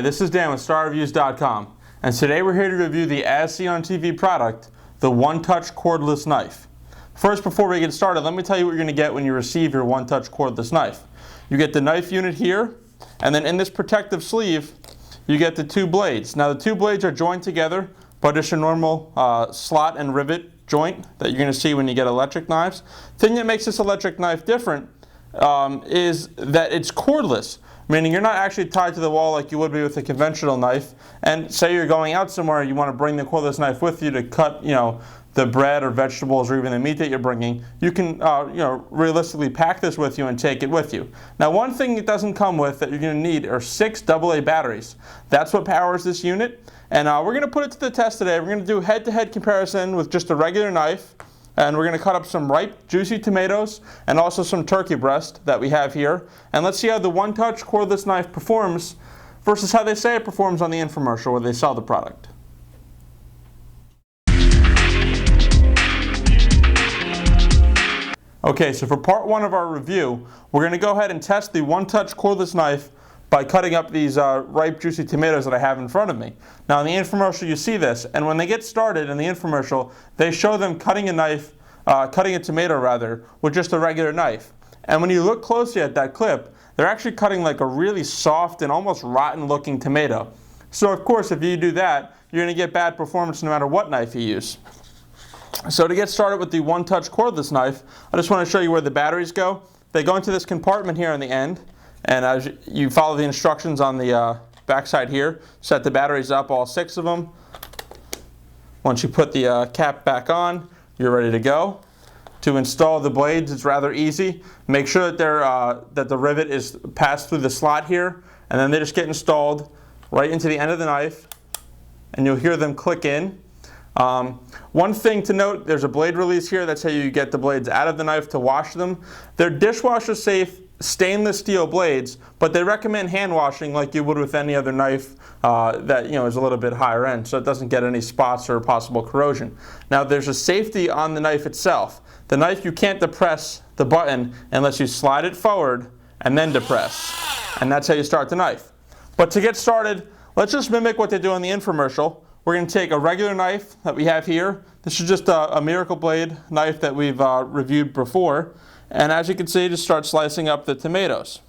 Hi, this is Dan with StarReviews.com, and today we're here to review the as seen on TV product, the one-touch cordless knife. First, before we get started, let me tell you what you're going to get when you receive your one-touch cordless knife. You get the knife unit here, and then in this protective sleeve, you get the two blades. Now the two blades are joined together by just a normal slot and rivet joint that you're going to see when you get electric knives. The thing that makes this electric knife different is that it's cordless, meaning you're not actually tied to the wall like you would be with a conventional knife. And say you're going out somewhere, you want to bring the cordless knife with you to cut, the bread or vegetables or even the meat that you're bringing. You can, realistically pack this with you and take it with you. Now, one thing it doesn't come with that you're going to need are 6 AA batteries. That's what powers this unit. And we're going to put it to the test today. We're going to do a head-to-head comparison with just a regular knife. And we're going to cut up some ripe, juicy tomatoes and also some turkey breast that we have here. And let's see how the one-touch cordless knife performs versus how they say it performs on the infomercial where they sell the product. Okay, so for part one of our review, we're going to go ahead and test the one-touch cordless knife by cutting up these ripe, juicy tomatoes that I have in front of me. Now in the infomercial you see this, and when they get started in the infomercial, they show them cutting a tomato rather, with just a regular knife. And when you look closely at that clip, they're actually cutting like a really soft and almost rotten looking tomato. So of course if you do that, you're going to get bad performance no matter what knife you use. So to get started with the one-touch cordless knife, I just want to show you where the batteries go. They go into this compartment here on the end, and as you follow the instructions on the back side here, set the batteries up, all 6 of them. Once you put the cap back on, you're ready to go. To install the blades, it's rather easy. Make sure that that the rivet is passed through the slot here, and then they just get installed right into the end of the knife, and you'll hear them click in. One thing to note, there's a blade release here. That's how you get the blades out of the knife to wash them. They're dishwasher safe stainless steel blades, but they recommend hand washing like you would with any other knife that is a little bit higher end, so it doesn't get any spots or possible corrosion. Now there's a safety on the knife itself. The knife, you can't depress the button unless you slide it forward and then depress, and that's how you start the knife. But to get started, let's just mimic what they do in the infomercial. We're going to take a regular knife that we have here. This is just a Miracle Blade knife that we've reviewed before. And as you can see, just start slicing up the tomatoes.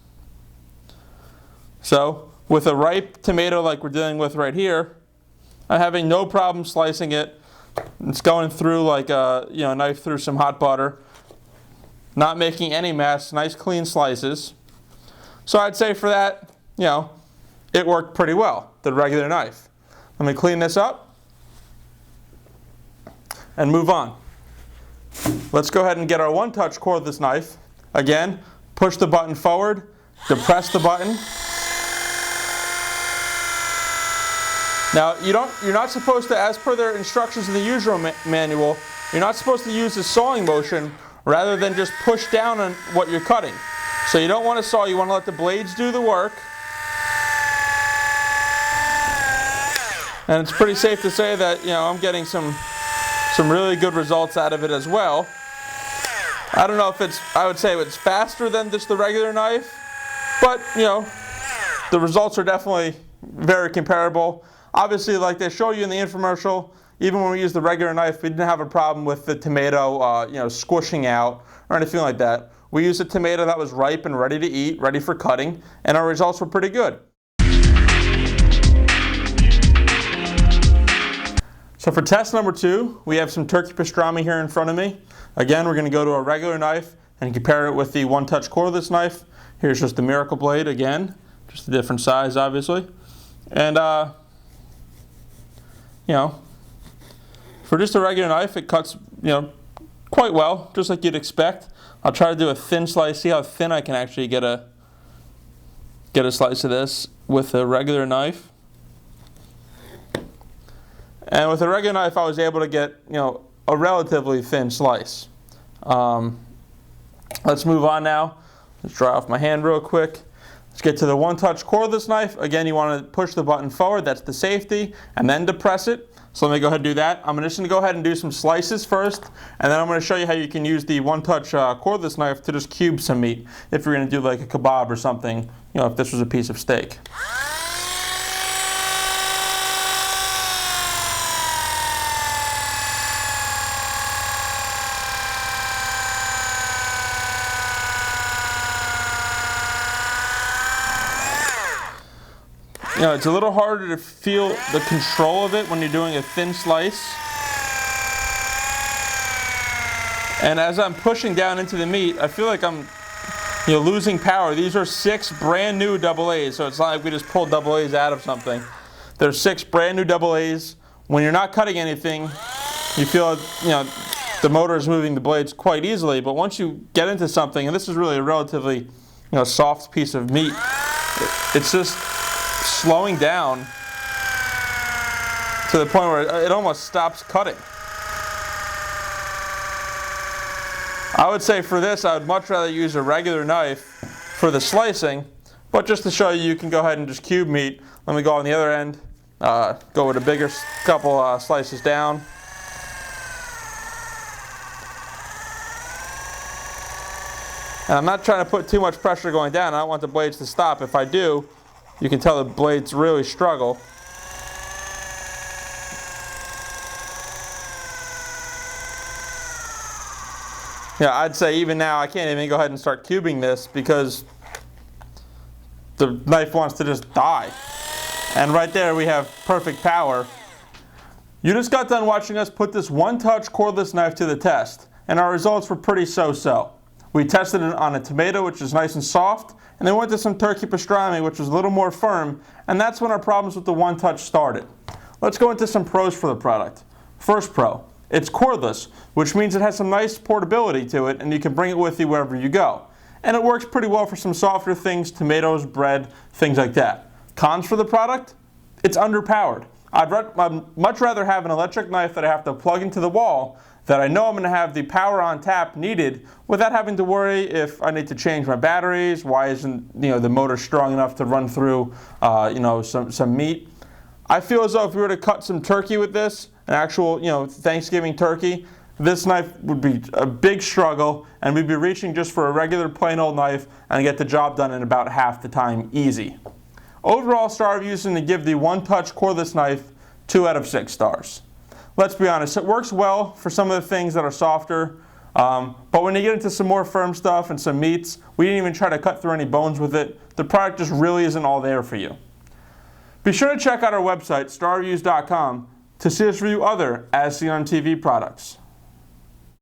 So with a ripe tomato like we're dealing with right here, I'm having no problem slicing it. It's going through like a knife through some hot butter. Not making any mess, nice clean slices. So I'd say for that, it worked pretty well, the regular knife. Let me clean this up and move on. Let's go ahead and get our one-touch cordless knife. Again, push the button forward, depress the button. Now, you're not supposed to, as per their instructions in the user manual, you're not supposed to use the sawing motion rather than just push down on what you're cutting. So you don't want to saw, you want to let the blades do the work. And it's pretty safe to say that, I'm getting some really good results out of it as well. I don't know if I would say it's faster than just the regular knife, but, the results are definitely very comparable. Obviously, like they show you in the infomercial, even when we use the regular knife, we didn't have a problem with the tomato, squishing out or anything like that. We used a tomato that was ripe and ready to eat, ready for cutting, and our results were pretty good. So for test number 2, we have some turkey pastrami here in front of me. Again, we're going to go to a regular knife and compare it with the one-touch cordless knife. Here's just the Miracle Blade again, just a different size obviously. And for just a regular knife, it cuts quite well, just like you'd expect. I'll try to do a thin slice, see how thin I can actually get a slice of this with a regular knife. And with a regular knife, I was able to get, a relatively thin slice. Let's move on now. Let's dry off my hand real quick. Let's get to the one-touch cordless knife. Again, you want to push the button forward, that's the safety, and then depress it. So let me go ahead and do that. I'm just going to go ahead and do some slices first, and then I'm going to show you how you can use the one-touch cordless knife to just cube some meat if you're going to do like a kebab or something, if this was a piece of steak. it's a little harder to feel the control of it when you're doing a thin slice. And as I'm pushing down into the meat, I feel like I'm losing power. These are 6 brand new double A's, so it's not like we just pulled double A's out of something. There's 6 brand new double A's. When you're not cutting anything, you feel the motor is moving the blades quite easily, but once you get into something, and this is really a relatively soft piece of meat, it's just slowing down to the point where it almost stops cutting. I would say for this, I would much rather use a regular knife for the slicing, but just to show you, you can go ahead and just cube meat. Let me go on the other end, go with a bigger couple slices down. And I'm not trying to put too much pressure going down. I don't want the blades to stop. If I do, you can tell the blades really struggle. Yeah, I'd say even now I can't even go ahead and start cubing this because the knife wants to just die. And right there we have perfect power. You just got done watching us put this one-touch cordless knife to the test, and our results were pretty so-so. We tested it on a tomato, which is nice and soft, and then went to some turkey pastrami, which was a little more firm, and that's when our problems with the one-touch started. Let's go into some pros for the product. First pro, it's cordless, which means it has some nice portability to it, and you can bring it with you wherever you go. And it works pretty well for some softer things, tomatoes, bread, things like that. Cons for the product? It's underpowered. I'd much rather have an electric knife that I have to plug into the wall that I know I'm going to have the power on tap needed without having to worry if I need to change my batteries, why isn't the motor strong enough to run through some meat. I feel as though if we were to cut some turkey with this, an actual Thanksgiving turkey, this knife would be a big struggle, and we'd be reaching just for a regular plain old knife and get the job done in about half the time easy. Overall, StarReviews is going to give the one-touch cordless knife 2 out of 6 stars. Let's be honest, it works well for some of the things that are softer, but when you get into some more firm stuff and some meats, we didn't even try to cut through any bones with it. The product just really isn't all there for you. Be sure to check out our website, StarReviews.com, to see us review other as seen on TV products.